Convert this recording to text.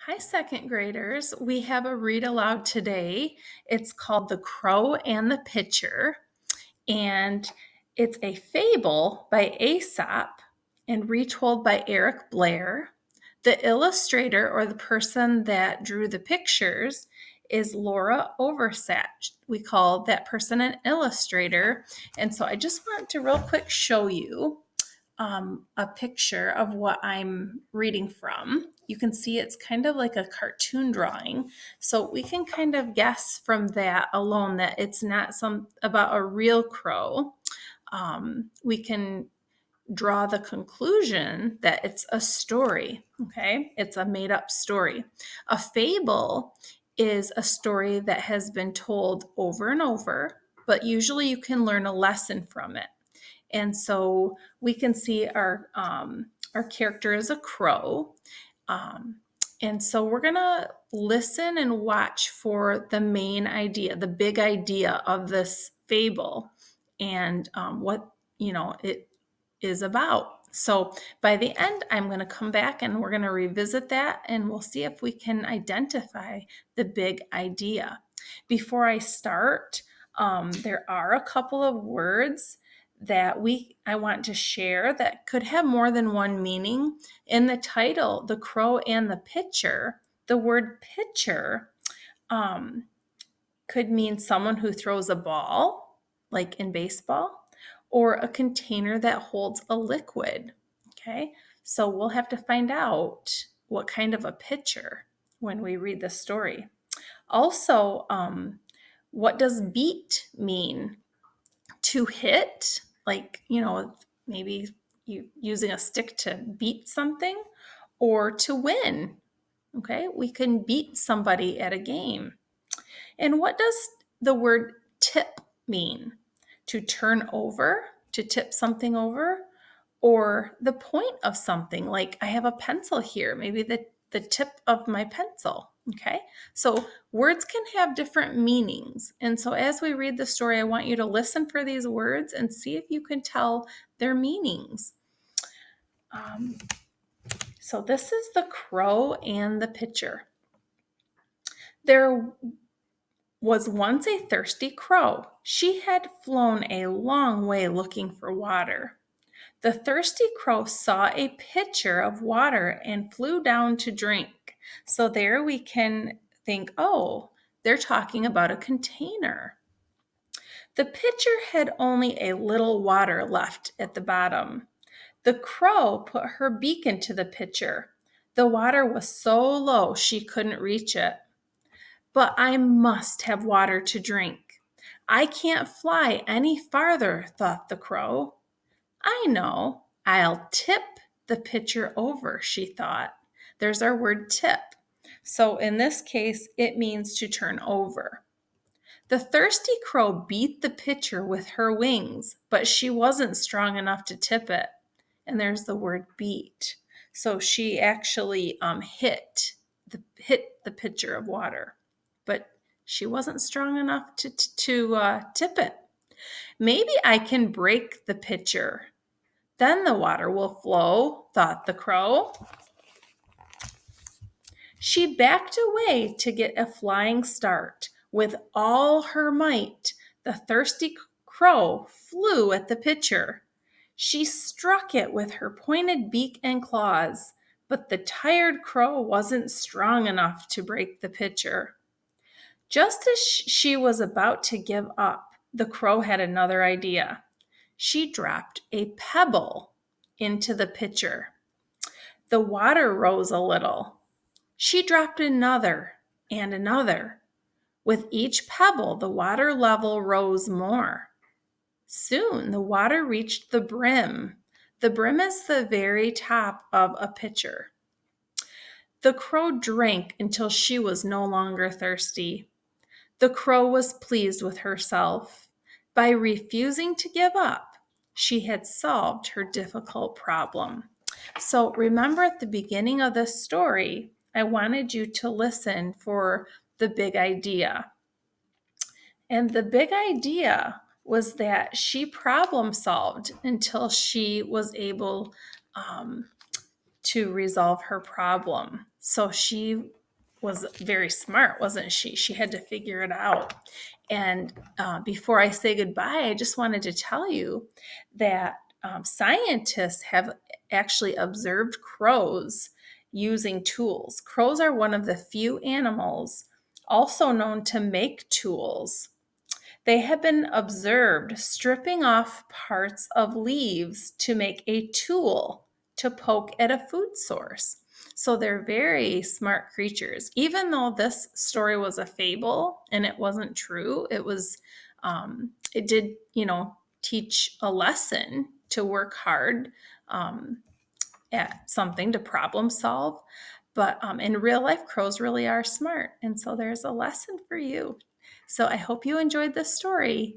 Hi, second graders. We have a read aloud today. It's called The Crow and the Pitcher, and it's a fable by Aesop and retold by Eric Blair. The illustrator or the person that drew the pictures is Laura Oversat. We call that person an illustrator. And so I just want to real quick show you a picture of what I'm reading from. You can see it's kind of like a cartoon drawing. So we can kind of guess from that alone that it's not some about a real crow. We can draw the conclusion that it's a story. Okay, it's a made up story. A fable is a story that has been told over and over, but usually you can learn a lesson from it. And so we can see our character is a crow. Um, and so we're going to listen and watch for the main idea, the big idea of this fable and what, it is about. So by the end, I'm going to come back and we're going to revisit that and we'll see if we can identify the big idea. Before I start, there are a couple of words that I want to share that could have more than one meaning. In the title, The Crow and the Pitcher, the word pitcher could mean someone who throws a ball, like in baseball, or a container that holds a liquid. Okay, so we'll have to find out what kind of a pitcher when we read the story. Also, what does beat mean? To hit, like, maybe you using a stick to beat something, or to win. Okay, we can beat somebody at a game. And what does the word tip mean? To turn over, to tip something over, or the point of something. Like I have a pencil here, maybe the tip of my pencil. Okay, so words can have different meanings. And so as we read the story, I want you to listen for these words and see if you can tell their meanings. So this is the crow and the pitcher. There was once a thirsty crow. She had flown a long way looking for water. The thirsty crow saw a pitcher of water and flew down to drink. So there we can think, oh, they're talking about a container. The pitcher had only a little water left at the bottom. The crow put her beak into the pitcher. The water was so low she couldn't reach it. But I must have water to drink. I can't fly any farther, thought the crow. I know. I'll tip the pitcher over, she thought. There's our word tip. So in this case, it means to turn over. The thirsty crow beat the pitcher with her wings, but she wasn't strong enough to tip it. And there's the word beat. So she actually hit the pitcher of water, but she wasn't strong enough to tip it. Maybe I can break the pitcher. Then the water will flow, thought the crow. She backed away to get a flying start. With all her might, the thirsty crow flew at the pitcher. She struck it with her pointed beak and claws, but the tired crow wasn't strong enough to break the pitcher. Just as she was about to give up, the crow had another idea. She dropped a pebble into the pitcher. The water rose a little. She dropped another and another. With each pebble, the water level rose more. Soon the water reached the brim. The brim is the very top of a pitcher. The crow drank until she was no longer thirsty. The crow was pleased with herself. By refusing to give up, she had solved her difficult problem. So remember at the beginning of this story, I wanted you to listen for the big idea. And the big idea was that she problem solved until she was able to resolve her problem. So she was very smart, wasn't she? She had to figure it out. And before I say goodbye, I just wanted to tell you that scientists have actually observed crows using tools. Crows are one of the few animals also known to make tools. They have been observed stripping off parts of leaves to make a tool to poke at a food source. So they're very smart creatures. Even though this story was a fable and it wasn't true, it did, teach a lesson to work hard at something to problem solve. But in real life, crows really are smart. And so there's a lesson for you. So I hope you enjoyed this story.